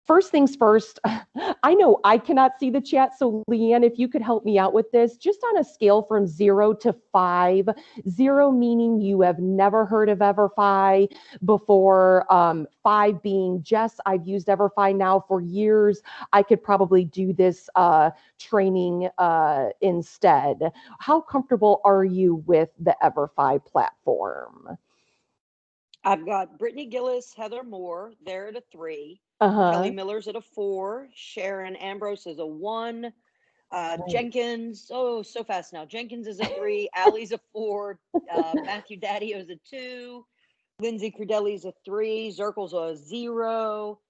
first things first, I know I cannot see the chat, so Leanne, if you could help me out with this, just on a scale from 0 to 5, 0 meaning you have never heard of EverFi before, 5 being, Jess, I've used EverFi now for years. I could probably do this training instead. How comfortable are you with the EverFi platform? I've got Brittany Gillis, Heather Moore, they're at a 3. Kelly Uh-huh. Miller's at a 4. Sharon Ambrose is a 1. Right. Jenkins, oh, so fast now. Jenkins is a 3. Allie's a 4. Matthew Daddio is a 2. Lindsay Credelli's a 3. Zirkle's a 0.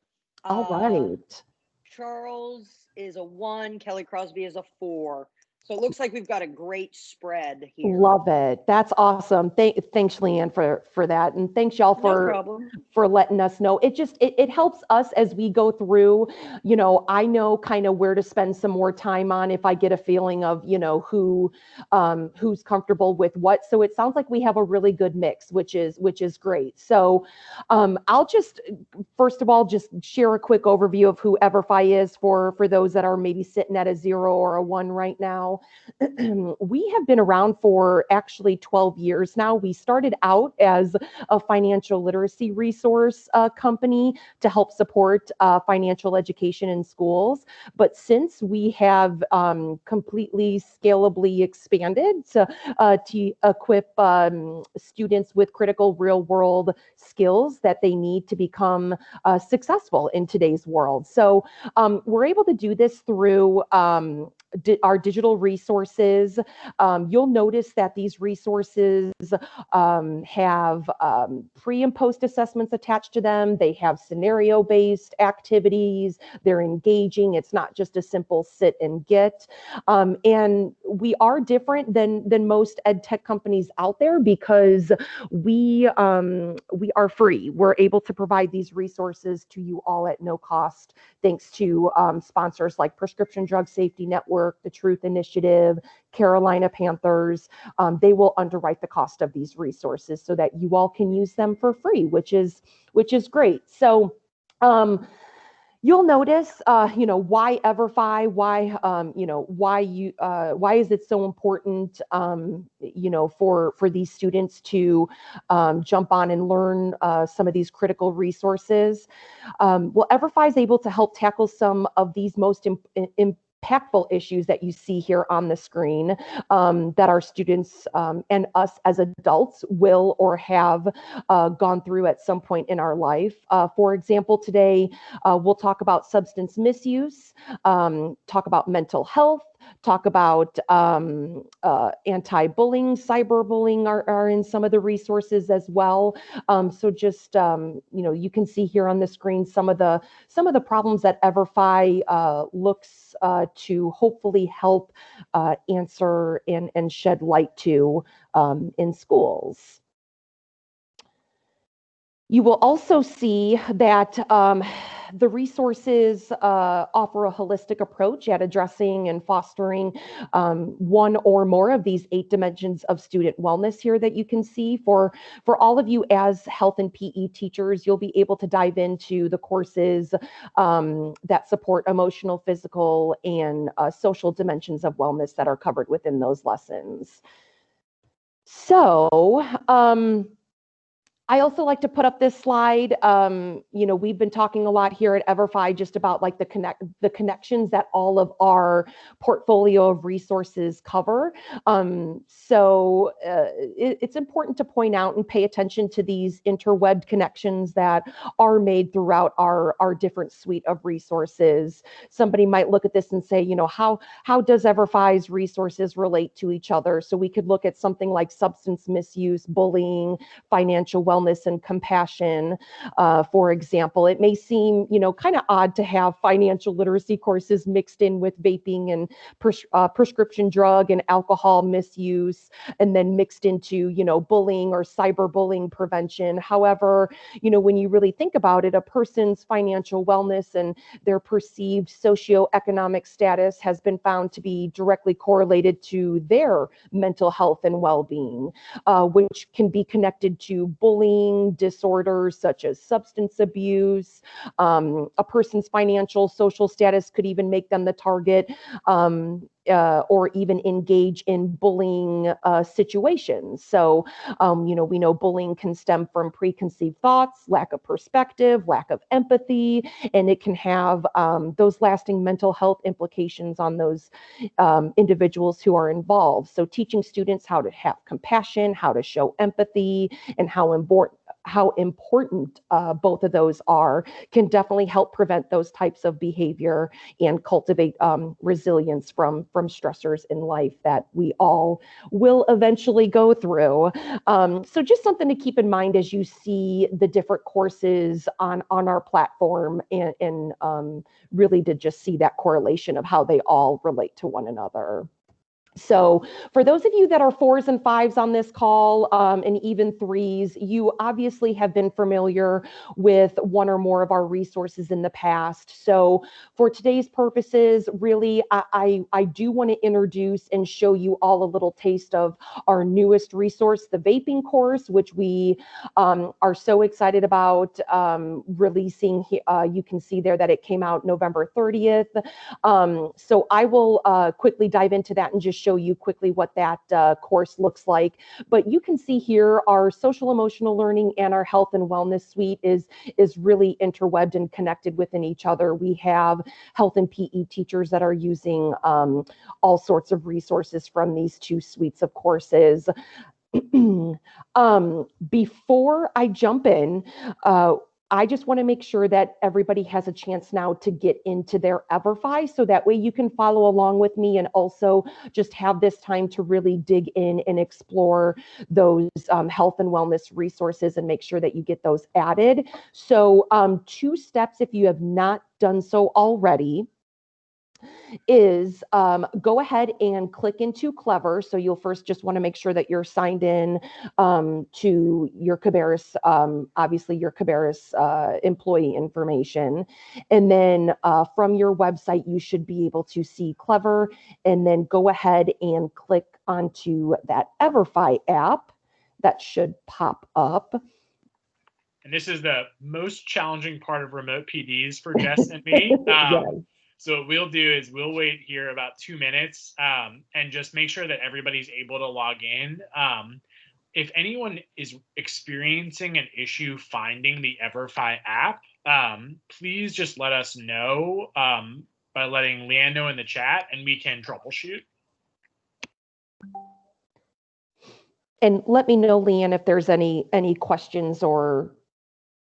All Uh, right. Charles is a 1. Kelly Crosby is a 4. So it looks like we've got a great spread here. Love it. That's awesome. Thanks, Leanne, for that, and thanks y'all No problem. for letting us know. It helps us as we go through. I know kind of where to spend some more time on if I get a feeling of who's comfortable with what. So it sounds like we have a really good mix, which is great. So I'll just first of all just share a quick overview of who EverFi is for those that are maybe sitting at a 0 or a 1 right now. We have been around for actually 12 years now. We started out as a financial literacy resource company to help support financial education in schools. But since we have completely scalably expanded to equip students with critical real world skills that they need to become successful in today's world. So we're able to do this through our digital resources. You'll notice that these resources have pre and post assessments attached to them. They have scenario based activities. They're engaging. It's not just a simple sit and get. And we are different than most ed tech companies out there because we are free. We're able to provide these resources to you all at no cost, thanks to sponsors like Prescription Drug Safety Network, the Truth Initiative, Carolina Panthers. They will underwrite the cost of these resources so that you all can use them for free, which is great. So you'll notice, why EverFi, why is it so important, for these students to jump on and learn some of these critical resources. Well, EverFi is able to help tackle some of these most impactful issues that you see here on the screen, that our students and us as adults will or have gone through at some point in our life. For example, today we'll talk about substance misuse, talk about mental health, talk about anti-bullying, cyberbullying are in some of the resources as well. So just you can see here on the screen some of the problems that EverFi looks to hopefully help answer and shed light to in schools. You will also see that the resources offer a holistic approach at addressing and fostering one or more of these 8 dimensions of student wellness here that you can see. For all of you as health and PE teachers, you'll be able to dive into the courses that support emotional, physical, and social dimensions of wellness that are covered within those lessons. So, I also like to put up this slide. We've been talking a lot here at EverFi just about like the connections that all of our portfolio of resources cover. So it's important to point out and pay attention to these interweb connections that are made throughout our different suite of resources. Somebody might look at this and say, how does EverFi's resources relate to each other? So we could look at something like substance misuse, bullying, financial wellness, and compassion, for example. It may seem, kind of odd to have financial literacy courses mixed in with vaping and prescription drug and alcohol misuse, and then mixed into, bullying or cyberbullying prevention. However, when you really think about it, a person's financial wellness and their perceived socioeconomic status has been found to be directly correlated to their mental health and well-being, which can be connected to bullying, bullying, disorders such as substance abuse. A person's financial, social status could even make them the target. Or even engage in bullying situations. So, we know bullying can stem from preconceived thoughts, lack of perspective, lack of empathy, and it can have those lasting mental health implications on those individuals who are involved. So, teaching students how to have compassion, how to show empathy, and how important both of those are can definitely help prevent those types of behavior and cultivate resilience from stressors in life that we all will eventually go through. So just something to keep in mind as you see the different courses on our platform, and really to just see that correlation of how they all relate to one another. So for those of you that are 4s and 5s on this call, and even 3s, you obviously have been familiar with one or more of our resources in the past. So for today's purposes, really, I do want to introduce and show you all a little taste of our newest resource, the vaping course, which we are so excited about releasing. You can see there that it came out November 30th. So I will quickly dive into that and just show you quickly what that course looks like. But you can see here our social emotional learning and our health and wellness suite is really interwebbed and connected within each other. We have health and PE teachers that are using all sorts of resources from these two suites of courses. Before I jump in, I just want to make sure that everybody has a chance now to get into their EverFi, so that way you can follow along with me and also just have this time to really dig in and explore those health and wellness resources and make sure that you get those added. So 2 steps, if you have not done so already, is go ahead and click into Clever. So you'll first just want to make sure that you're signed in to your Cabarrus, obviously your Cabarrus employee information. And then from your website, you should be able to see Clever, and then go ahead and click onto that EverFi app that should pop up. And this is the most challenging part of remote PDs for Jess and me. Yeah. So what we'll do is we'll wait here about 2 minutes and just make sure that everybody's able to log in. If anyone is experiencing an issue finding the EverFi app, please just let us know by letting Leanne know in the chat, and we can troubleshoot. And let me know, Leanne, if there's any questions or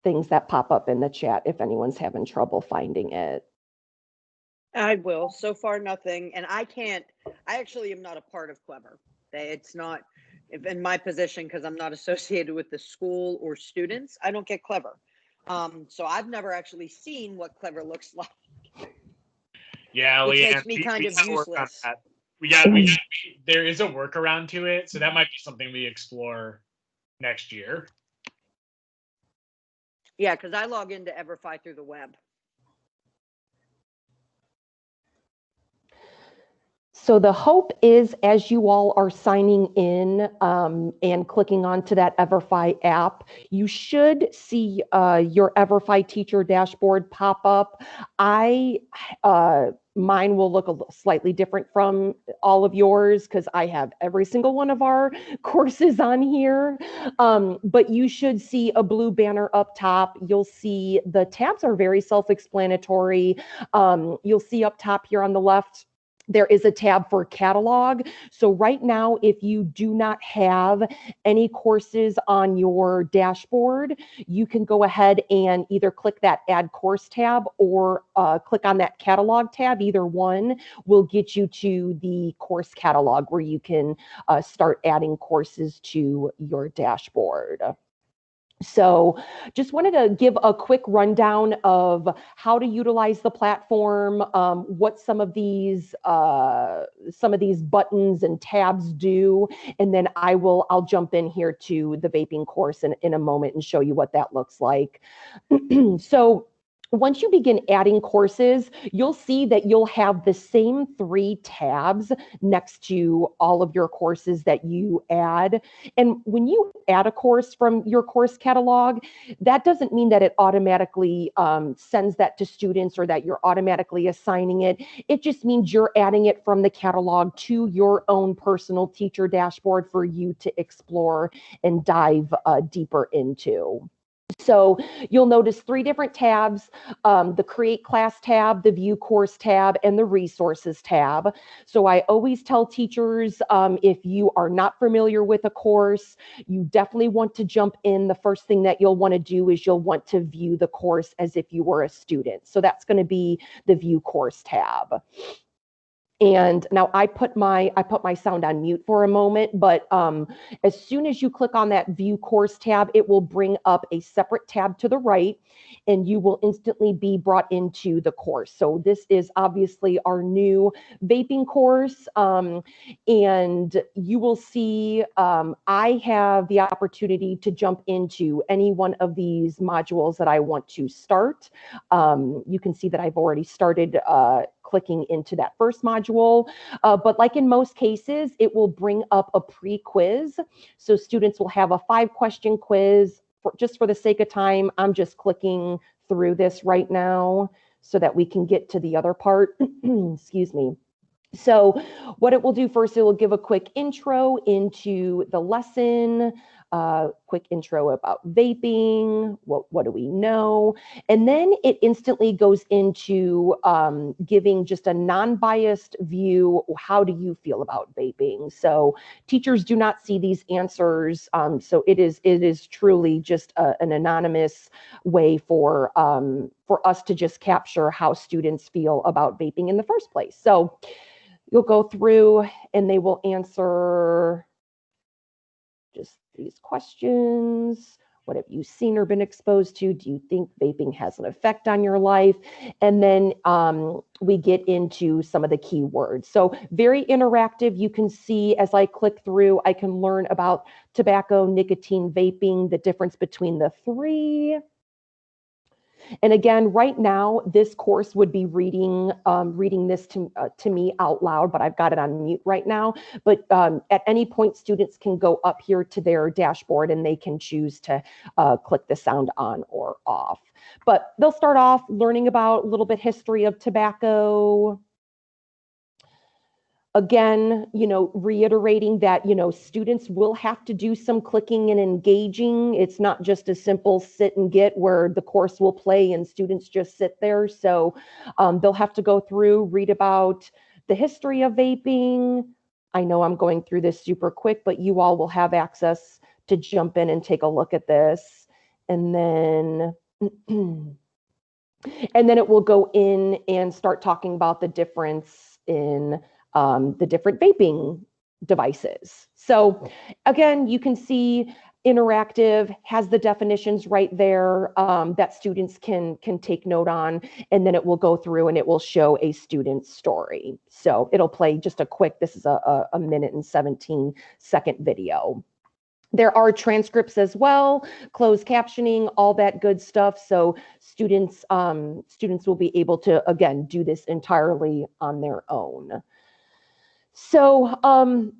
things that pop up in the chat if anyone's having trouble finding it. I will. So far, nothing. And I actually am not a part of Clever. It's not in my position because I'm not associated with the school or students. I don't get Clever. So I've never actually seen what Clever looks like. Yeah, which Leanne, makes me kind of useless. There is a workaround to it. So that might be something we explore next year. Yeah, because I log into EverFi through the web. So the hope is, as you all are signing in and clicking onto that EverFi app, you should see your EverFi teacher dashboard pop up. Mine will look slightly different from all of yours because I have every single one of our courses on here. But you should see a blue banner up top. You'll see the tabs are very self-explanatory. You'll see up top here on the left, there is a tab for catalog. So right now, if you do not have any courses on your dashboard, you can go ahead and either click that add course tab or click on that catalog tab. Either one will get you to the course catalog where you can start adding courses to your dashboard. So just wanted to give a quick rundown of how to utilize the platform, what some of these buttons and tabs do, and then I'll jump in here to the vaping course in a moment and show you what that looks like. So once you begin adding courses, you'll see that you'll have the same 3 tabs next to all of your courses that you add. And when you add a course from your course catalog, that doesn't mean that it automatically sends that to students or that you're automatically assigning it. It just means you're adding it from the catalog to your own personal teacher dashboard for you to explore and dive deeper into. So you'll notice 3 different tabs, the Create Class tab, the View Course tab, and the Resources tab. So I always tell teachers, if you are not familiar with a course, you definitely want to jump in. The first thing that you'll want to do is you'll want to view the course as if you were a student. So that's going to be the View Course tab. And now I put my sound on mute for a moment, but as soon as you click on that View Course tab, it will bring up a separate tab to the right, and you will instantly be brought into the course. So this is obviously our new vaping course, and you will see I have the opportunity to jump into any one of these modules that I want to start. You can see that I've already started clicking into that first module. But like in most cases, it will bring up a pre-quiz. So students will have a 5-question quiz. Just for the sake of time, I'm just clicking through this right now so that we can get to the other part. Excuse me. So what it will do first, it will give a quick intro into the lesson, quick intro about vaping, what do we know? And then it instantly goes into giving just a non-biased view. How do you feel about vaping? So teachers do not see these answers. So it is truly just an anonymous way for us to just capture how students feel about vaping in the first place. So you'll go through and they will answer just these questions. What have you seen or been exposed to? Do you think vaping has an effect on your life? And then we get into some of the keywords. So very interactive. You can see as I click through, I can learn about tobacco, nicotine, vaping, the difference between the 3. And again, right now, this course would be reading this to me out loud, but I've got it on mute right now. But at any point, students can go up here to their dashboard and they can choose to click the sound on or off. But they'll start off learning about a little bit history of tobacco. Again, reiterating that, students will have to do some clicking and engaging. It's not just a simple sit and get where the course will play and students just sit there. So they'll have to go through, read about the history of vaping. I know I'm going through this super quick, but you all will have access to jump in and take a look at this. And then it will go in and start talking about the difference in the different vaping devices. So again, you can see interactive, has the definitions right there that students can take note on, and then it will go through and it will show a student's story. So it'll play just a quick, this is a 1 minute and 17-second video. There are transcripts as well, closed captioning, all that good stuff. So students will be able to, again, do this entirely on their own. So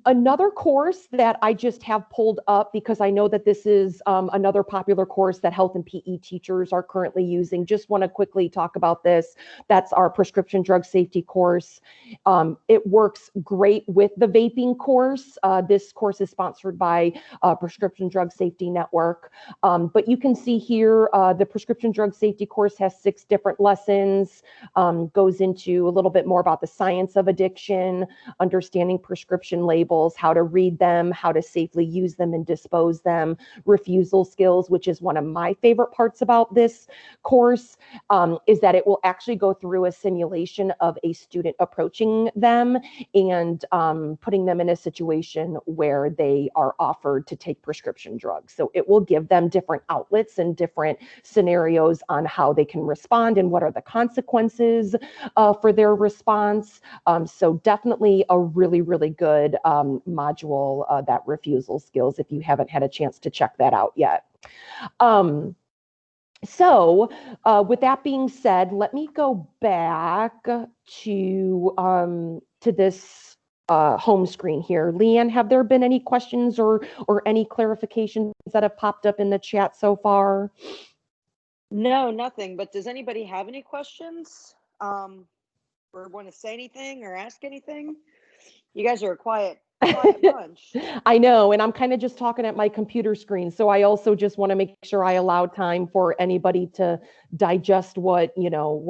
another course that I just have pulled up because I know that this is another popular course that health and PE teachers are currently using. Just want to quickly talk about this. That's our prescription drug safety course. It works great with the vaping course. This course is sponsored by Prescription Drug Safety Network. But you can see here the prescription drug safety course has 6 different lessons, goes into a little bit more about the science of addiction, understanding prescription labels, how to read them, how to safely use them and dispose them, refusal skills, which is one of my favorite parts about this course, is that it will actually go through a simulation of a student approaching them and putting them in a situation where they are offered to take prescription drugs. So it will give them different outlets and different scenarios on how they can respond and what are the consequences for their response. So definitely a really, really good module, that refusal skills, if you haven't had a chance to check that out yet. So, with that being said, let me go back to this home screen here. Leanne, have there been any questions or any clarifications that have popped up in the chat so far? No, nothing. But does anybody have any questions? Or want to say anything or ask anything? You guys are a quiet bunch. I know, and I'm kind of just talking at my computer screen. So I also just want to make sure I allow time for anybody to digest what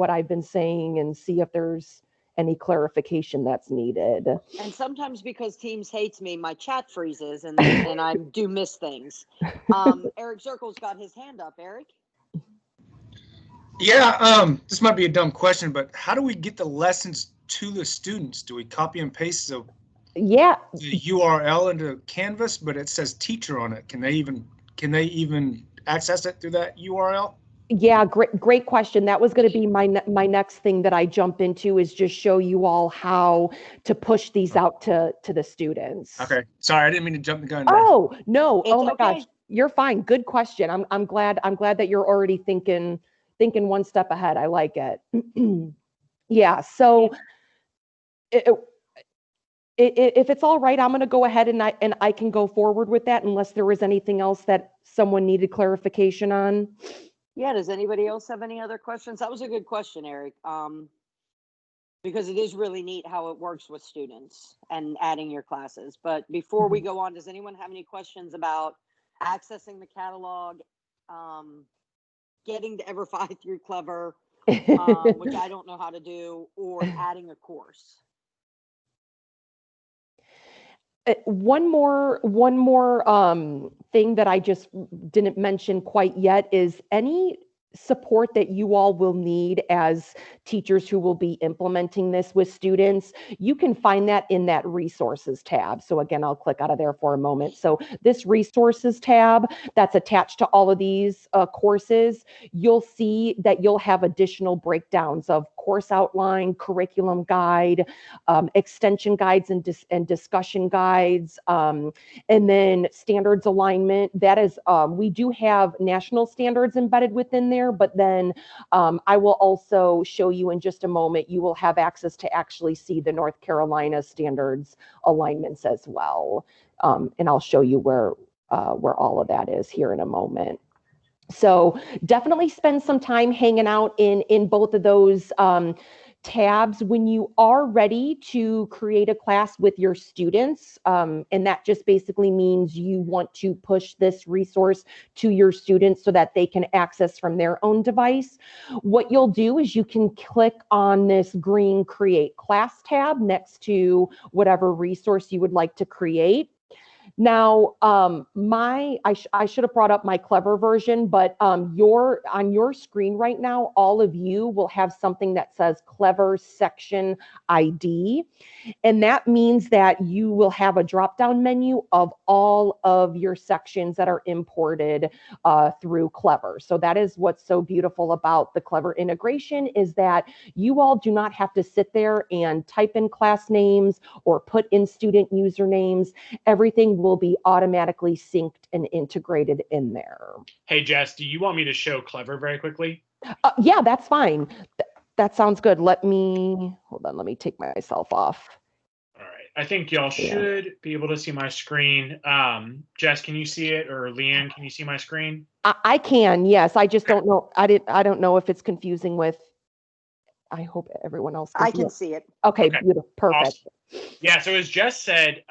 I've been saying and see if there's any clarification that's needed. And sometimes because Teams hates me, my chat freezes and I do miss things. Eric Zirkle's got his hand up. Eric? Yeah, this might be a dumb question, but how do we get the lessons to the students? Do we copy and paste the URL into Canvas, but it says teacher on it? Can they even access it through that URL? Yeah, great question. That was going to be my next thing that I jump into, is just show you all how to push these out to the students. Okay, sorry, I didn't mean to jump the gun. Oh no! It's Oh my okay. gosh, you're fine. Good question. I'm glad that you're already thinking one step ahead. I like it. Yeah. So, if it's all right, I'm going to go ahead and I can go forward with that, unless there was anything else that someone needed clarification on. Yeah, does anybody else have any other questions? That was a good question, Eric. Because it is really neat how it works with students and adding your classes. But before we go on, does anyone have any questions about accessing the catalog, getting to EverFi through Clever, which I don't know how to do, or adding a course? One more thing that I just didn't mention quite yet is any support that you all will need as teachers who will be implementing this with students. You can find that in that resources tab. So again, I'll click out of there for a moment. So this resources tab that's attached to all of these courses, you'll see that you'll have additional breakdowns of course outline, curriculum guide, extension guides and discussion guides, and then standards alignment. That is, we do have national standards embedded within there, but then I will also show you in just a moment, you will have access to actually see the North Carolina standards alignments as well. And I'll show you where all of that is here in a moment. So definitely spend some time hanging out in both of those tabs when you are ready to create a class with your students. And that just basically means you want to push this resource to your students so that they can access from their own device. What you'll do is you can click on this green Create Class tab next to whatever resource you would like to create. Now, I should have brought up my Clever version, but on your screen right now, all of you will have something that says Clever Section ID. And that means that you will have a drop-down menu of all of your sections that are imported through Clever. So that is what's so beautiful about the Clever integration, is that you all do not have to sit there and type in class names or put in student usernames. Everything will be automatically synced and integrated in there. Hey, Jess, do you want me to show Clever very quickly? Yeah, that's fine. That sounds good. Hold on, let me take myself off. All right. I think y'all should be able to see my screen. Jess, can you see it? Or Leanne, can you see my screen? I can, yes. I just don't know. I don't know if it's confusing with, I hope everyone else can I can see it. Okay, beautiful. Perfect. Awesome. Yeah, so as Jess said,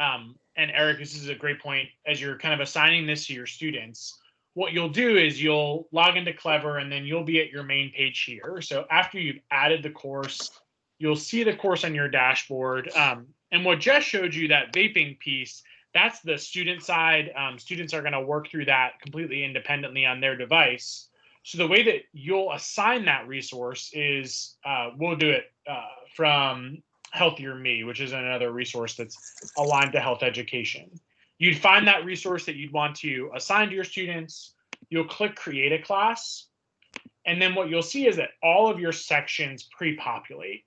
and Eric, this is a great point, as you're kind of assigning this to your students, what you'll do is you'll log into Clever and then you'll be at your main page here. So after you've added the course, you'll see the course on your dashboard. And what Jess showed you, that vaping piece, that's the student side. Students are going to work through that completely independently on their device. So the way that you'll assign that resource is we'll do it from Healthier Me, which is another resource that's aligned to health education. You'd find that resource that you'd want to assign to your students. You'll click Create a Class. And then what you'll see is that all of your sections pre-populate.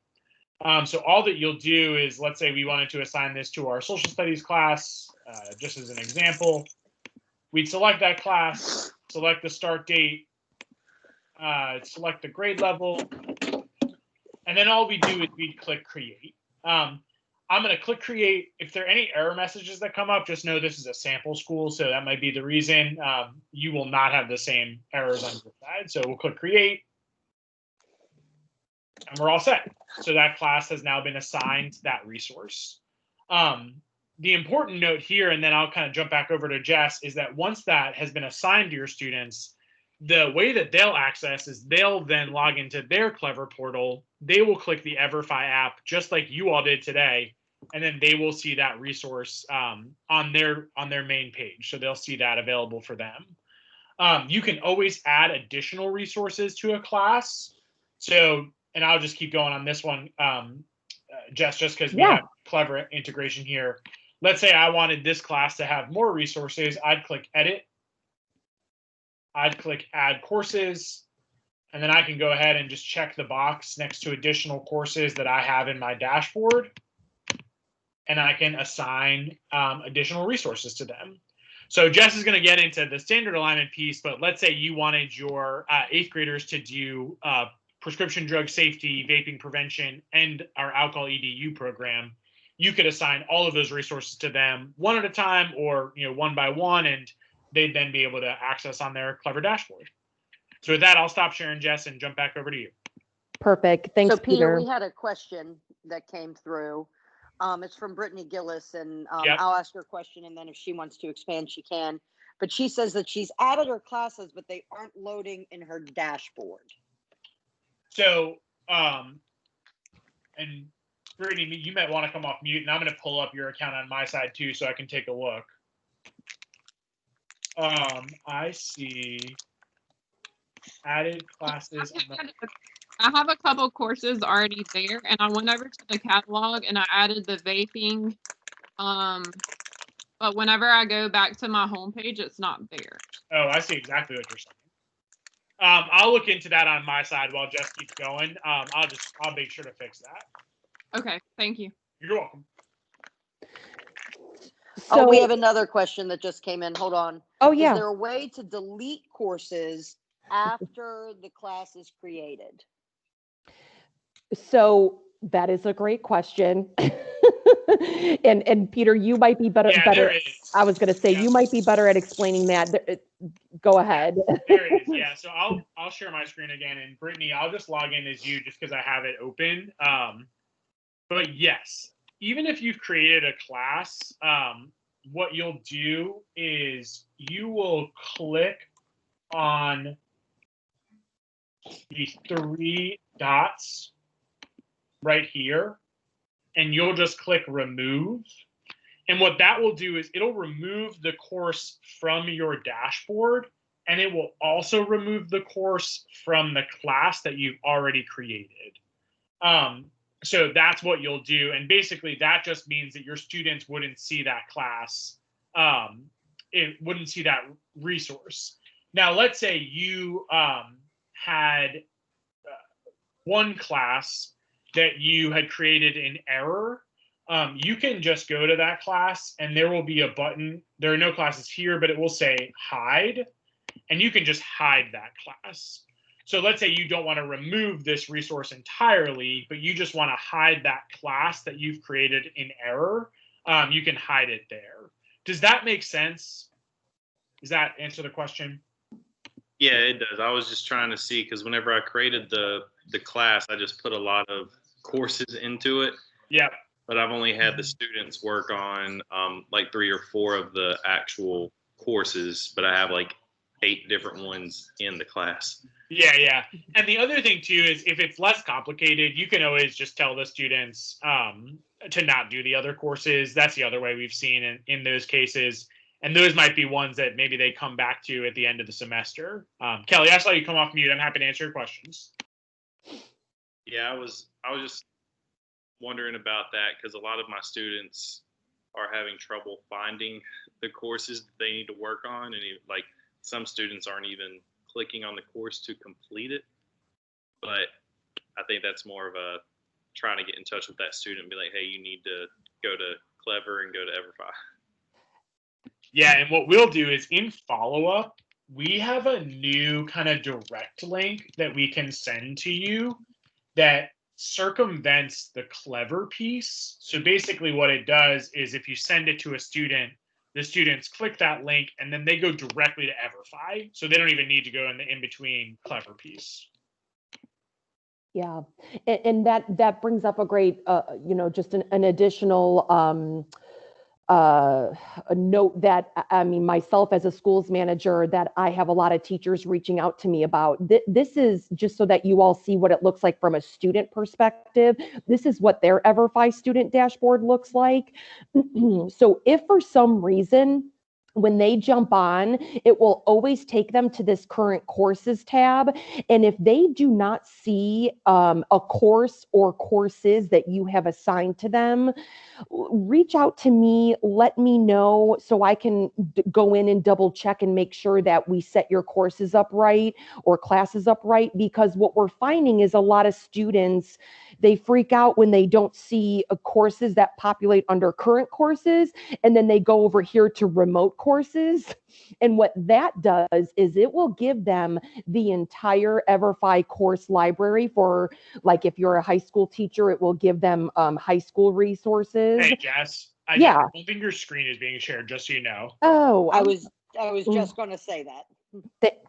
So all that you'll do is, let's say we wanted to assign this to our social studies class, just as an example. We'd select that class, select the start date, select the grade level, and then all we do is we click create. I'm going to click create. If there are any error messages that come up, just know this is a sample school, so that might be the reason. You will not have the same errors on your side. So we'll click create, and we're all set. So that class has now been assigned that resource. The important note here, and then I'll kind of jump back over to Jess, is that once that has been assigned to your students, the way that they'll access is they'll then log into their Clever portal. They will click the EverFi app, just like you all did today, and then they will see that resource on their main page. So they'll see that available for them. You can always add additional resources to a class. So, and I'll just keep going on this one, Jess, just because we have Clever integration here. Let's say I wanted this class to have more resources. I'd click edit. I'd click add courses, and then I can go ahead and just check the box next to additional courses that I have in my dashboard, and I can assign additional resources to them. So Jess is going to get into the standard alignment piece, but let's say you wanted your 8th graders to do prescription drug safety, vaping prevention, and our alcohol EDU program. You could assign all of those resources to them one at a time, or one by one, and they'd then be able to access on their Clever dashboard. So with that, I'll stop sharing, Jess, and jump back over to you. Perfect. Thanks, So Peter, Peter. we had a question that came through. It's from Brittany Gillis, and Yep. I'll ask her question, and then if she wants to expand, she can. But she says that she's added her classes, but they aren't loading in her dashboard. So, and Brittany, you might want to come off mute, and I'm going to pull up your account on my side too, so I can take a look. I see added classes. I have a couple courses already there, and I went over to the catalog and I added the vaping. But whenever I go back to my homepage, it's not there. Oh, I see exactly what you're saying. I'll look into that on my side while Jess keeps going. I'll make sure to fix that. Okay, thank you. You're welcome. So we have another question that just came in. Hold on. Oh, yeah. Is there a way to delete courses after the class is created? So that is a great question. and Peter, you might be better. There is. I was going to say, you might be better at explaining that. Go ahead. There is, yeah. So I'll share my screen again, and Brittany, I'll just log in as you just because I have it open. But yes, even if you've created a class, what you'll do is you will click on the 3 dots right here, and you'll just click remove. And what that will do is it'll remove the course from your dashboard, and it will also remove the course from the class that you've already created. So that's what you'll do. And basically that just means that your students wouldn't see that class. It wouldn't see that resource. Now, let's say you had one class that you had created in error. You can just go to that class and there will be a button. There are no classes here, but it will say hide, and you can just hide that class. So let's say you don't want to remove this resource entirely, but you just want to hide that class that you've created in error. You can hide it there. Does that make sense? Does that answer the question? Yeah, it does. I was just trying to see, because whenever I created the class, I just put a lot of courses into it. Yeah. But I've only had the students work on like 3 or 4 of the actual courses, but I have like 8 different ones in the class. Yeah. And the other thing too is if it's less complicated, you can always just tell the students to not do the other courses. That's the other way we've seen in those cases. And those might be ones that maybe they come back to at the end of the semester. Kelly, I saw you come off mute. I'm happy to answer your questions. Yeah, I was just wondering about that, because a lot of my students are having trouble finding the courses that they need to work on, and like some students aren't even clicking on the course to complete it. But I think that's more of a trying to get in touch with that student and be like, hey, you need to go to Clever and go to EverFi. Yeah, and what we'll do is in follow-up, we have a new kind of direct link that we can send to you that circumvents the Clever piece. So basically what it does is if you send it to a student, the students click that link and then they go directly to EverFi. So they don't even need to go in the in-between Clever piece. Yeah, and that brings up a great, just an additional a note that I mean, myself as a schools manager, that I have a lot of teachers reaching out to me about. This is just so that you all see what it looks like from a student perspective. This is what their EverFi student dashboard looks like. So if for some reason, when they jump on, it will always take them to this current courses tab. And if they do not see a course or courses that you have assigned to them, reach out to me, let me know so I can go in and double check and make sure that we set your courses up right or classes up right. Because what we're finding is a lot of students, they freak out when they don't see courses that populate under current courses, and then they go over here to remote courses. And what that does is it will give them the entire EverFi course library for, like, if you're a high school teacher, it will give them high school resources. Hey, Jess, I Yeah. don't think your screen is being shared, just so you know. Oh, I was just going to say that.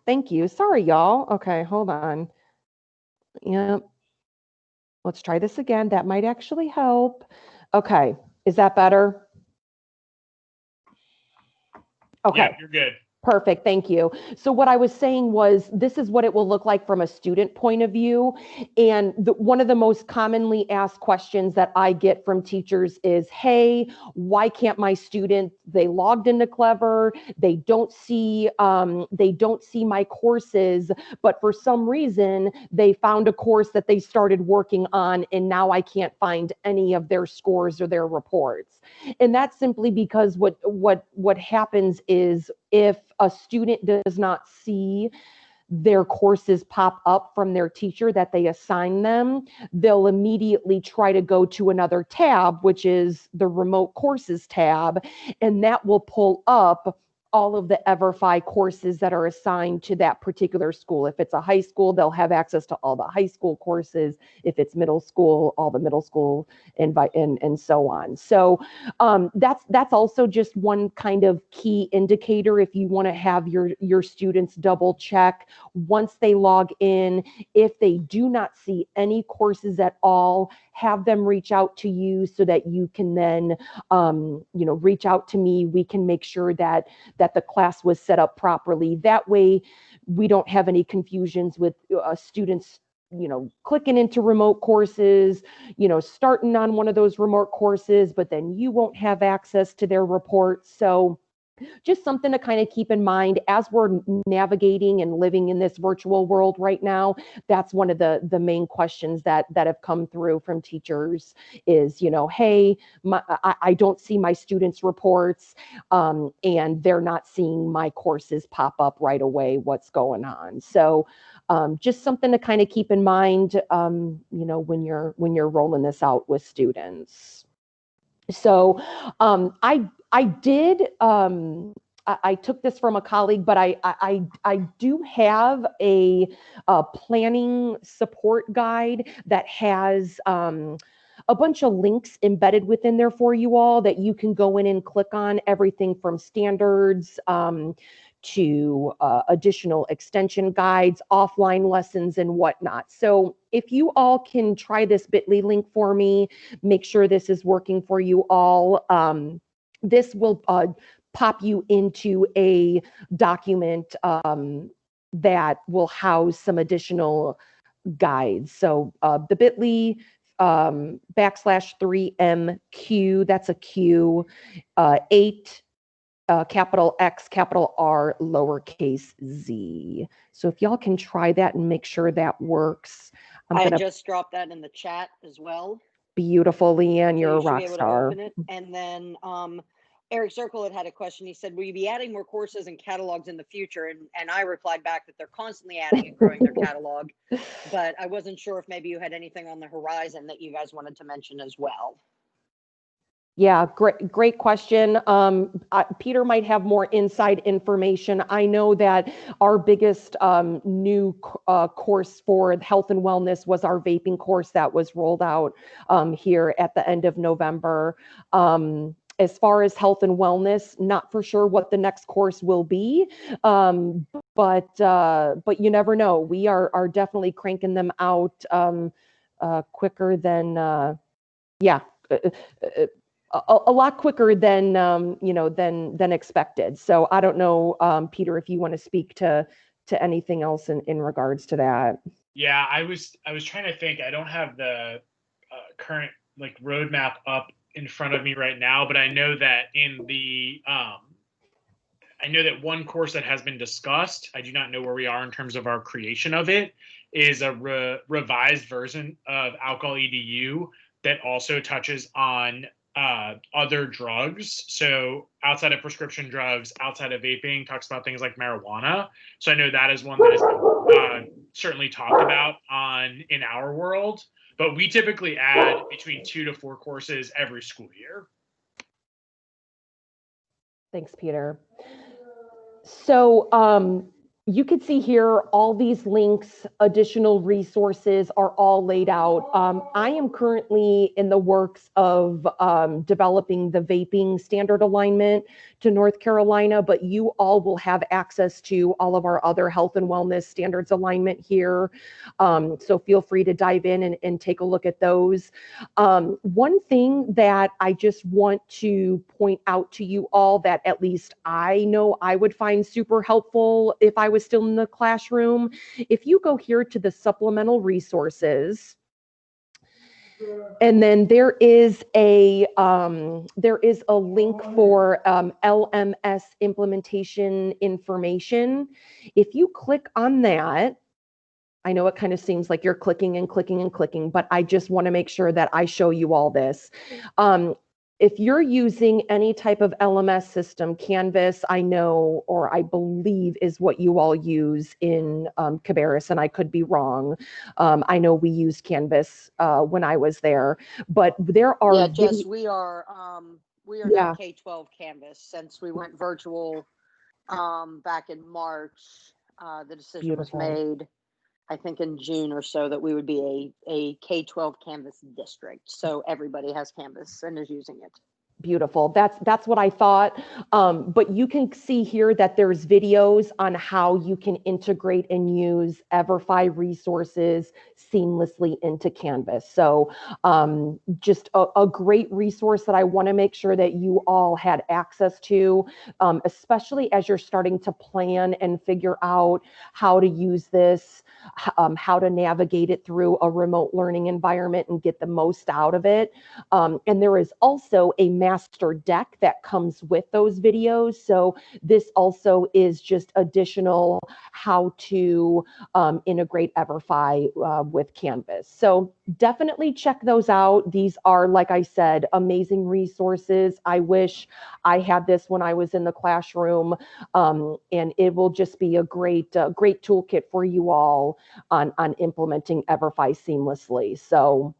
Thank you. Sorry, y'all. Okay, hold on. Yep. Let's try this again. That might actually help. Okay. Is that better? Okay. Yeah, you're good. Perfect. Thank you. So what I was saying was, this is what it will look like from a student point of view. And one of the most commonly asked questions that I get from teachers is, hey, why can't my student, they logged into Clever, they don't see my courses, but for some reason they found a course that they started working on and now I can't find any of their scores or their reports. And that's simply because what happens is, if a student does not see their courses pop up from their teacher that they assign them, they'll immediately try to go to another tab, which is the remote courses tab, and that will pull up all of the EverFi courses that are assigned to that particular school. If it's a high school, they'll have access to all the high school courses. If it's middle school, all the middle school, and so on. So that's also just one kind of key indicator if you want to have your students double check once they log in. If they do not see any courses at all, have them reach out to you so that you can then reach out to me. We can make sure that the class was set up properly. That way we don't have any confusions with students clicking into remote courses, starting on one of those remote courses, but then you won't have access to their reports. So just something to kind of keep in mind as we're navigating and living in this virtual world right now. That's one of the main questions that have come through from teachers is, hey, I don't see my students' reports, and they're not seeing my courses pop up right away. What's going on? So just something to kind of keep in mind, when you're rolling this out with students. So I did. I took this from a colleague, but I do have a planning support guide that has a bunch of links embedded within there for you all that you can go in and click on. Everything from standards to additional extension guides, offline lessons, and whatnot. So if you all can try this bit.ly link for me, make sure this is working for you all. This will pop you into a document that will house some additional guides. So the bit.ly /3MQ, that's a Q, 8, capital X, capital R, lowercase z. So if y'all can try that and make sure that works. I just dropped that in the chat as well. Beautiful, Leanne, you're a So you should rock be able star. to open it. And then Eric Circle had a question. He said, will you be adding more courses and catalogs in the future? And I replied back that they're constantly adding and growing their catalog. But I wasn't sure if maybe you had anything on the horizon that you guys wanted to mention as well. Yeah, great question. Peter might have more inside information. I know that our biggest new course for health and wellness was our vaping course that was rolled out here at the end of November. As far as health and wellness, not for sure what the next course will be, but you never know. We are definitely cranking them out quicker than yeah. uh, uh, a lot quicker than than expected. So I don't know, Peter, if you want to speak to anything else in regards to that. Yeah, I was trying to think. I don't have the current like roadmap up in front of me right now, but I know that I know that one course that has been discussed, I do not know where we are in terms of our creation of it, is a revised version of Alcohol EDU that also touches on other drugs. So outside of prescription drugs, outside of vaping, talks about things like marijuana. So I know that is one that is certainly talked about in our world. But we typically add between 2 to 4 courses every school year. Thanks, Peter. So you can see here all these links, additional resources are all laid out. I am currently in the works of developing the vaping standard alignment to North Carolina, but you all will have access to all of our other health and wellness standards alignment here. So feel free to dive in and take a look at those. One thing that I just want to point out to you all that at least I know I would find super helpful if I was still in the classroom, if you go here to the supplemental resources, and then there is a link for LMS implementation information. If you click on that, I know it kind of seems like you're clicking and clicking and clicking, but I just want to make sure that I show you all this. If you're using any type of LMS system, Canvas, I know, or I believe is what you all use in Cabarrus, and I could be wrong. I know we used Canvas when I was there, but there are— Yeah, Jess, we are Yeah. now K-12 Canvas since we went virtual back in March. The decision was Beautiful. made, I think in June or so, that we would be a K-12 Canvas district. So everybody has Canvas and is using it. Beautiful. That's what I thought. But you can see here that there's videos on how you can integrate and use EverFi resources seamlessly into Canvas. So just a great resource that I want to make sure that you all had access to, especially as you're starting to plan and figure out how to use this, how to navigate it through a remote learning environment and get the most out of it. And there is also a master deck that comes with those videos. So this also is just additional how to integrate EverFi with Canvas. So definitely check those out. These are, like I said, amazing resources. I wish I had this when I was in the classroom, and it will just be a great toolkit for you all on implementing EverFi seamlessly. So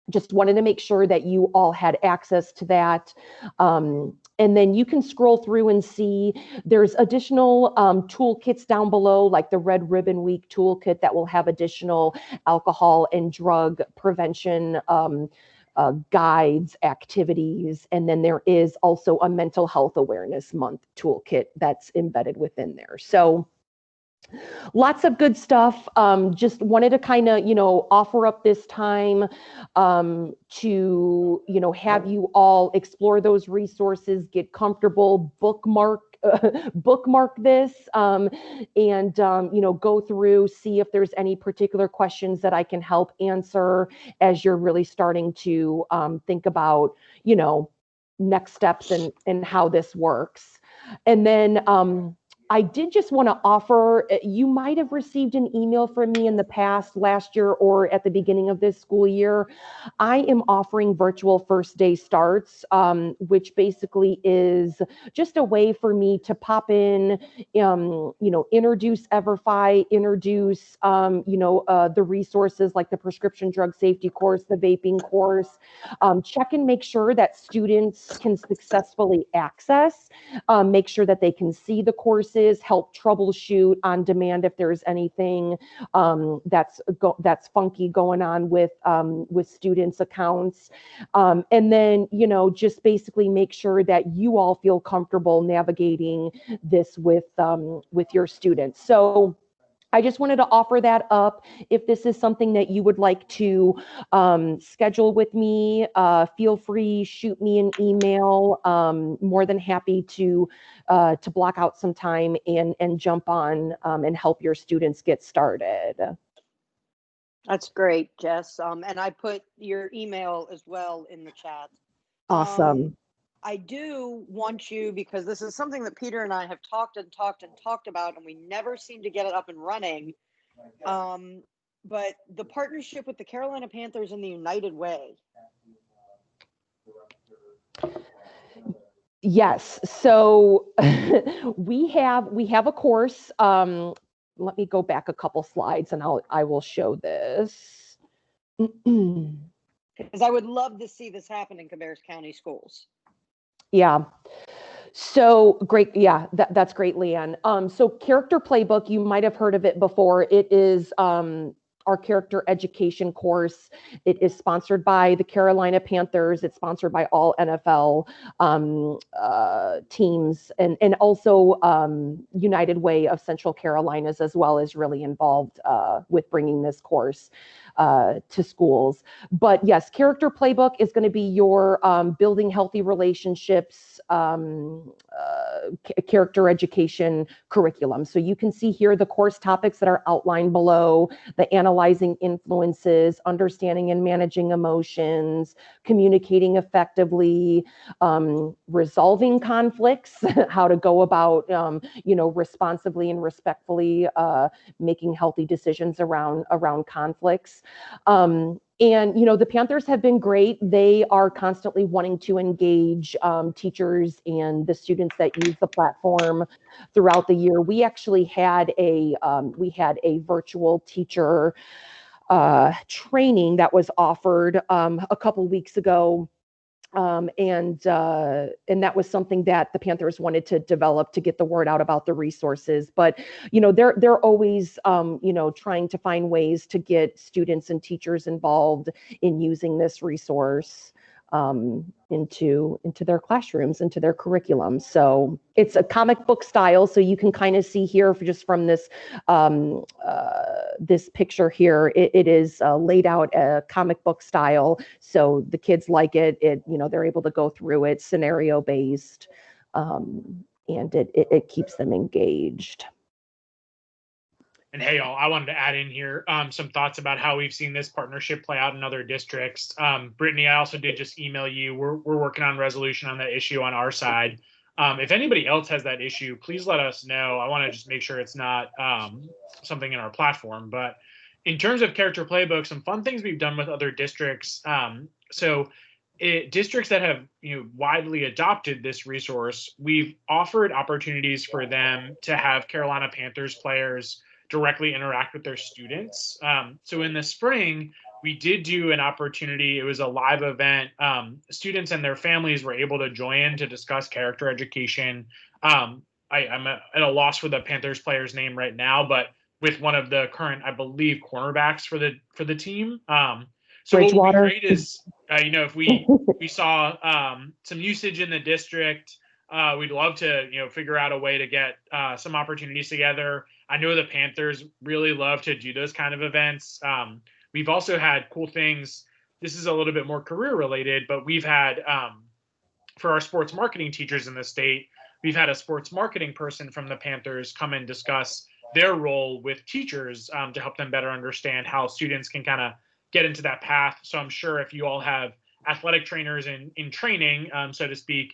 just wanted to make sure that you all had access to that. And then you can scroll through and see there's additional toolkits down below, like the Red Ribbon Week toolkit that will have additional alcohol and drug prevention guides, activities. And then there is also a mental health awareness month toolkit that's embedded within there. So lots of good stuff. Just wanted to kind of, offer up this time to, have you all explore those resources, get comfortable, bookmark this, and go through, see if there's any particular questions that I can help answer as you're really starting to think about, next steps and how this works. And then I did just want to offer, you might have received an email from me in the past, last year or at the beginning of this school year. I am offering virtual first day starts, which basically is just a way for me to pop in, introduce EverFi, introduce, the resources like the prescription drug safety course, the vaping course, check and make sure that students can successfully access, make sure that they can see the courses, help troubleshoot on demand if there's anything that's funky going on with students' accounts, and then just basically make sure that you all feel comfortable navigating this with your students. So I just wanted to offer that up. If this is something that you would like to schedule with me, feel free, shoot me an email. More than happy to block out some time and jump on and help your students get started. That's great, Jess. And I put your email as well in the chat. Awesome. I do want you, because this is something that Peter and I have talked about, and we never seem to get it up and running. But the partnership with the Carolina Panthers and the United Way. Yes. So we have a course. Let me go back a couple slides and I will show this. Because I would love to see this happen in Cabarrus County schools. Yeah. So great. Yeah, that's great, Leanne. So Character Playbook, you might have heard of it before. It is our character education course. It is sponsored by the Carolina Panthers. It's sponsored by all NFL teams, and also United Way of Central Carolinas as well is really involved with bringing this course to schools. But yes, Character Playbook is going to be your building healthy relationships character education curriculum. So you can see here the course topics that are outlined below: the analyzing influences, understanding and managing emotions, communicating effectively, resolving conflicts, how to go about, responsibly and respectfully making healthy decisions around conflicts. And, the Panthers have been great. They are constantly wanting to engage teachers and the students that use the platform throughout the year. We actually had a virtual teacher training that was offered a couple weeks ago. And that was something that the Panthers wanted to develop to get the word out about the resources. But they're always trying to find ways to get students and teachers involved in using this resource into their classrooms, into their curriculum. So it's a comic book style. So you can kind of see here just from this this picture here, it is laid out a comic book style. So the kids like it. They're able to go through it scenario based, and it keeps them engaged. And hey, y'all, I wanted to add in here some thoughts about how we've seen this partnership play out in other districts. Brittany, I also did just email you. We're working on resolution on that issue on our side. If anybody else has that issue, please let us know. I want to just make sure it's not something in our platform. But in terms of Character Playbook, some fun things we've done with other districts. Districts that have widely adopted this resource, we've offered opportunities for them to have Carolina Panthers players directly interact with their students. So in the spring, we did do an opportunity. It was a live event. Students and their families were able to join to discuss character education. I'm at a loss for the Panthers player's name right now, but with one of the current, I believe, cornerbacks for the team. So what would be great is, if we saw some usage in the district, we'd love to, figure out a way to get some opportunities together. I know the Panthers really love to do those kind of events. We've also had cool things. This is a little bit more career related, but we've had, for our sports marketing teachers in the state, we've had a sports marketing person from the Panthers come and discuss their role with teachers to help them better understand how students can kind of get into that path. So I'm sure if you all have athletic trainers in training, so to speak,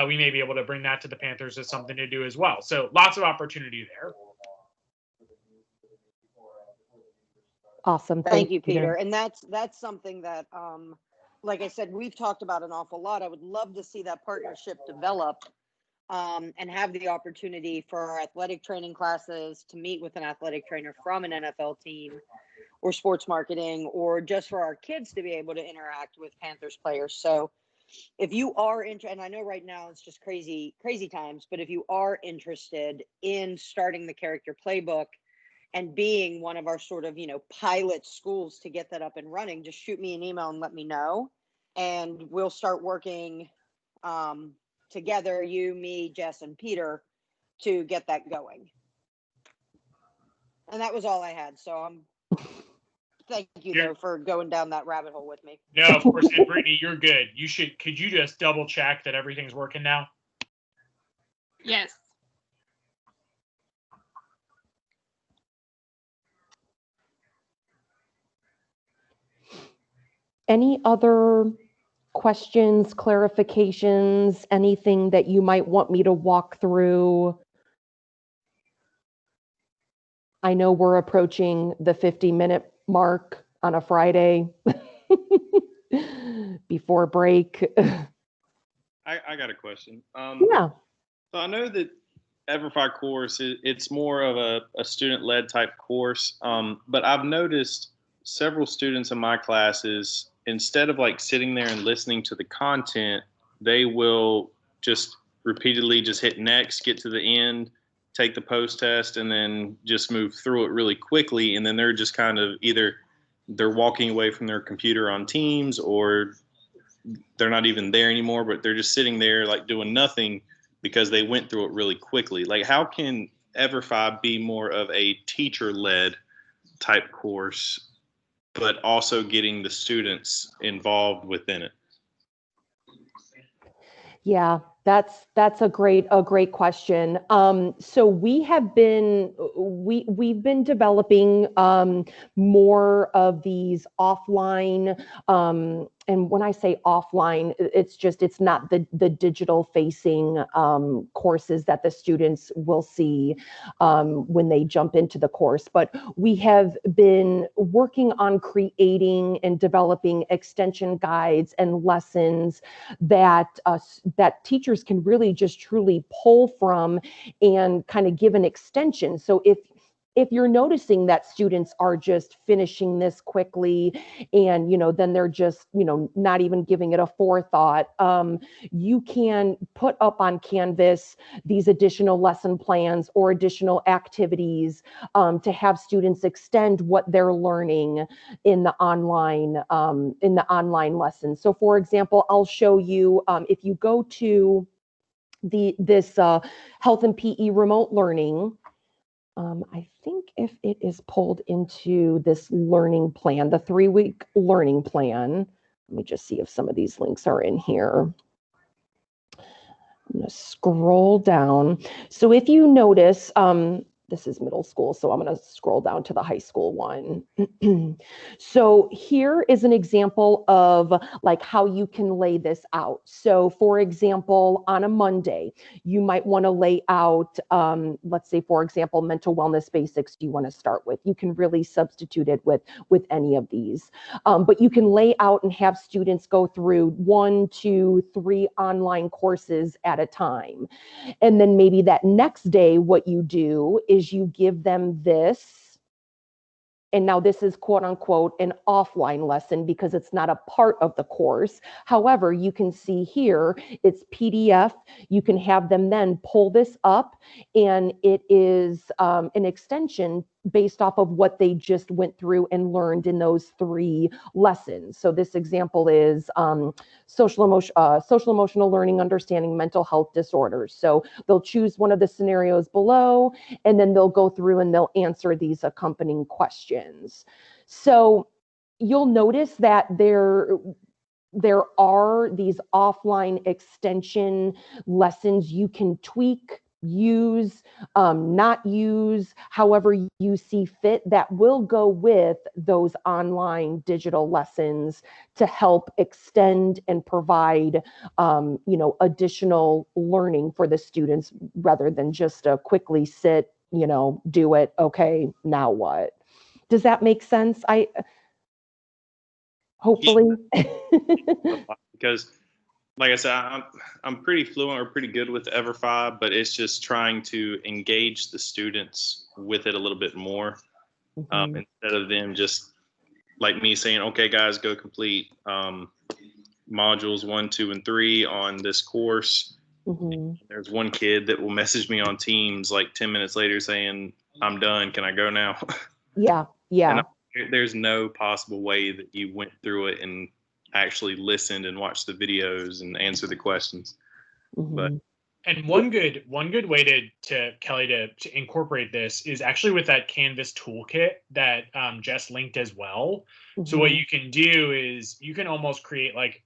we may be able to bring that to the Panthers as something to do as well. So lots of opportunity there. Awesome. Thank you, Peter. And that's something that, like I said, we've talked about an awful lot. I would love to see that partnership develop, and have the opportunity for our athletic training classes to meet with an athletic trainer from an NFL team or sports marketing, or just for our kids to be able to interact with Panthers players. So if you are interested, and I know right now it's just crazy times, but if you are interested in starting the character playbook and being one of our sort of, pilot schools to get that up and running, just shoot me an email and let me know. And we'll start working together, you, me, Jess, and Peter, to get that going. And that was all I had. So thank you, though, for going down that rabbit hole with me. No, of course. And Brittany, you're good. Could you just double check that everything's working now? Yes. Any other questions, clarifications, anything that you might want me to walk through? I know we're approaching the 50-minute mark on a Friday before break. I got a question. Yeah. So I know that EverFi course, it's more of a student-led type course, but I've noticed several students in my classes, instead of like sitting there and listening to the content, they will just repeatedly just hit next, get to the end, take the post test, and then just move through it really quickly. And then they're just kind of either they're walking away from their computer on Teams, or they're not even there anymore, but they're just sitting there like doing nothing because they went through it really quickly. Like, how can EverFi be more of a teacher-led type course, but also getting the students involved within it? Yeah, that's a great question. So we've been developing more of these offline, and when I say offline, it's not the digital facing courses that the students will see when they jump into the course. But we have been working on creating and developing extension guides and lessons that teachers can really just truly pull from and kind of give an extension. So if you're noticing that students are just finishing this quickly and, then they're just, not even giving it a forethought, you can put up on Canvas these additional lesson plans or additional activities to have students extend what they're learning in the online lessons. So for example, I'll show you, if you go to this health and PE remote learning, I think if it is pulled into this learning plan, the 3-week learning plan, let me just see if some of these links are in here. I'm going to scroll down. So if you notice, this is middle school, so I'm going to scroll down to the high school one. So here is an example of like how you can lay this out. So for example, on a Monday, you might want to lay out, let's say, for example, mental wellness basics you want to start with. You can really substitute it with any of these. But you can lay out and have students go through 1, 2, 3 online courses at a time. And then maybe that next day, what you do is you give them this. And now this is quote unquote an offline lesson because it's not a part of the course. However, you can see here, it's PDF. You can have them then pull this up, and it is an extension based off of what they just went through and learned in those 3 lessons. So this example is social emotional learning, understanding mental health disorders. So they'll choose one of the scenarios below, and then they'll go through and they'll answer these accompanying questions. So you'll notice that there are these offline extension lessons you can tweak use, not use, however you see fit, that will go with those online digital lessons to help extend and provide, additional learning for the students rather than just a quickly sit, do it. Okay, now what? Does that make sense? Hopefully. Because like I said, I'm pretty fluent or pretty good with EverFi, but it's just trying to engage the students with it a little bit more, instead of them just like me saying, "Okay, guys, go complete modules 1, 2, and 3 on this course." There's one kid that will message me on Teams like 10 minutes later saying, "I'm done. Can I go now?" Yeah. And there's no possible way that you went through it and actually listened and watched the videos and answered the questions. But and one good way to Kelly to incorporate this is actually with that Canvas toolkit that Jess linked as well. So what you can do is you can almost create like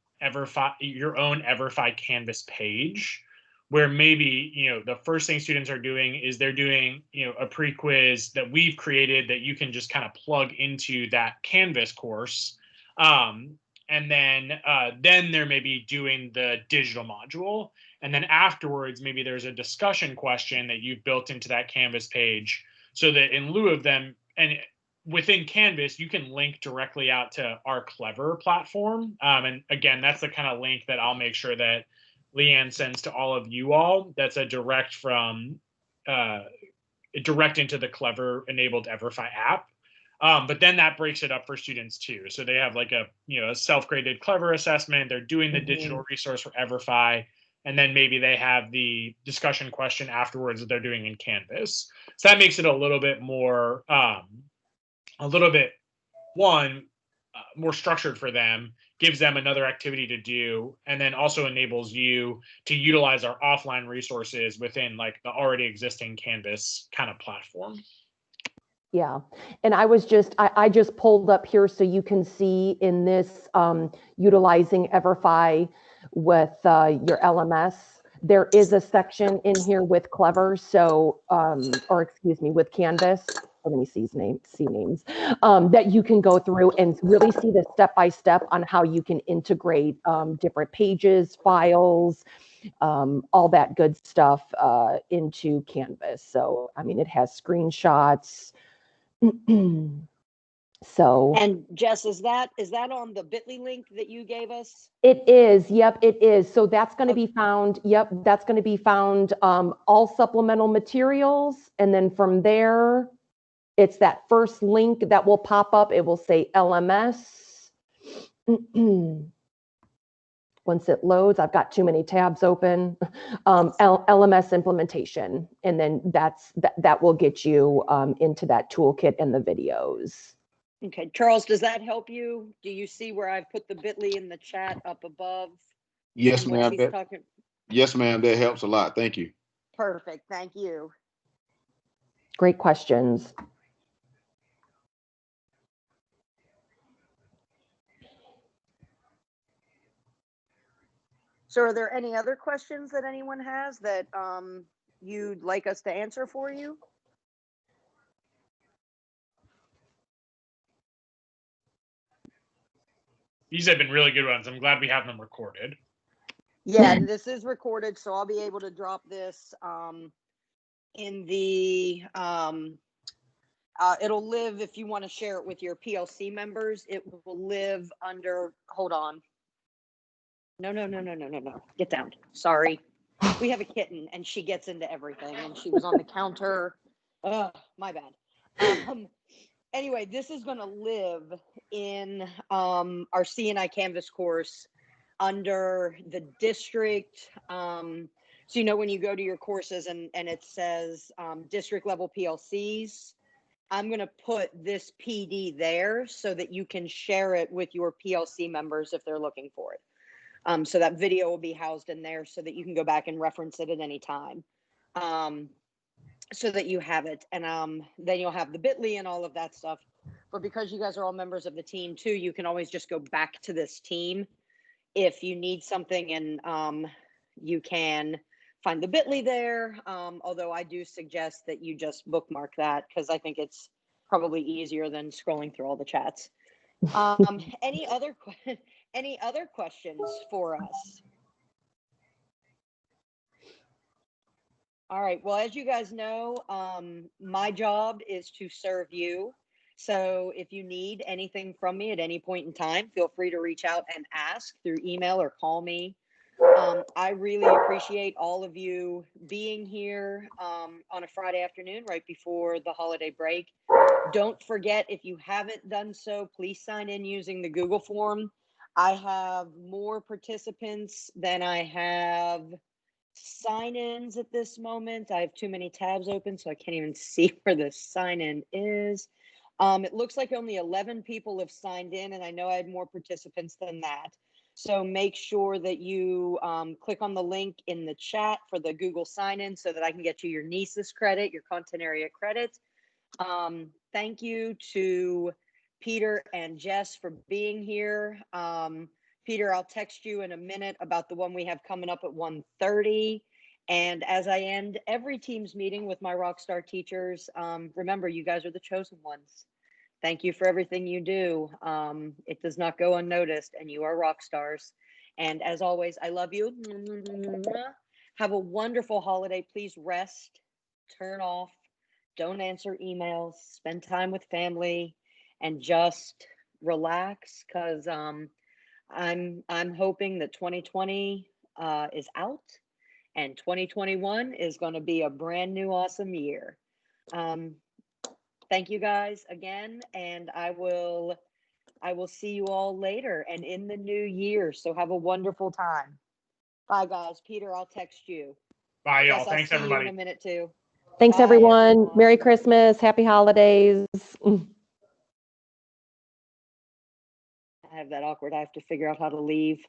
your own EverFi Canvas page, where maybe the first thing students are doing is they're doing a pre-quiz that we've created that you can just kind of plug into that Canvas course. And then they're maybe doing the digital module. And then afterwards, maybe there's a discussion question that you've built into that Canvas page so that in lieu of them, and within Canvas, you can link directly out to our Clever platform. And again, that's the kind of link that I'll make sure that Leanne sends to all of you all. That's a direct into the Clever enabled EverFi app. But then that breaks it up for students too. So they have like a self-graded Clever assessment. They're doing the digital resource for EverFi, and then maybe they have the discussion question afterwards that they're doing in Canvas. So that makes it a little bit more, more structured for them, gives them another activity to do, and then also enables you to utilize our offline resources within like the already existing Canvas kind of platform. Yeah. And I just pulled up here so you can see in this utilizing EverFi with your LMS, there is a section in here with Clever. So, with Canvas. So many C names that you can go through and really see the step-by-step on how you can integrate different pages, files, all that good stuff into Canvas. So, I mean, it has screenshots. So, and Jess, is that on the bit.ly link that you gave us? It is. Yep, it is. So that's going to be found. Yep, that's going to be found. All supplemental materials, and then from there, it's that first link that will pop up. It will say LMS. Once it loads, I've got too many tabs open. LMS implementation, and then that will get you into that toolkit and the videos. Okay, Charles, does that help you? Do you see where I've put the bit.ly in the chat up above? Yes, ma'am. Yes, ma'am. That helps a lot. Thank you. Perfect. Thank you. Great questions. So are there any other questions that anyone has that you'd like us to answer for you? These have been really good ones. I'm glad we have them recorded. Yeah, this is recorded, so I'll be able to drop this in the, it'll live, if you want to share it with your PLC members, it will live under, hold on. No. Get down. Sorry. We have a kitten and she gets into everything and she was on the counter. My bad. Anyway, this is going to live in our CNI Canvas course under the district. So, when you go to your courses and it says district level PLCs, I'm going to put this PD there so that you can share it with your PLC members if they're looking for it. So that video will be housed in there so that you can go back and reference it at any time. So that you have it, and then you'll have the bit.ly and all of that stuff. But because you guys are all members of the team too, you can always just go back to this team if you need something, and you can find the bit.ly there. Although I do suggest that you just bookmark that because I think it's probably easier than scrolling through all the chats. Any other questions for us? All right. Well, as you guys know, my job is to serve you. So if you need anything from me at any point in time, feel free to reach out and ask through email or call me. I really appreciate all of you being here on a Friday afternoon right before the holiday break. Don't forget, if you haven't done so, please sign in using the Google form. I have more participants than I have sign-ins at this moment. I have too many tabs open, so I can't even see where the sign-in is. It looks like only 11 people have signed in, and I know I had more participants than that. So make sure that you click on the link in the chat for the Google sign-in so that I can get you your NESIS credit, your content area credit. Thank you to Peter and Jess for being here. Peter, I'll text you in a minute about the one we have coming up at 1:30. And as I end every Teams meeting with my Rockstar teachers, remember, you guys are the chosen ones. Thank you for everything you do. It does not go unnoticed, and you are rock stars. And as always, I love you. Have a wonderful holiday. Please rest, turn off, don't answer emails, spend time with family, and just relax, because I'm hoping that 2020 is out and 2021 is going to be a brand new awesome year. Thank you guys again, and I will see you all later and in the new year. So have a wonderful time. Bye, guys. Peter, I'll text you. Bye, y'all. Jess, Thanks, I'll see everybody. you in a minute too. Thanks, Bye, everyone. Merry Christmas. Happy holidays. I have that awkward, I have to figure out how to leave.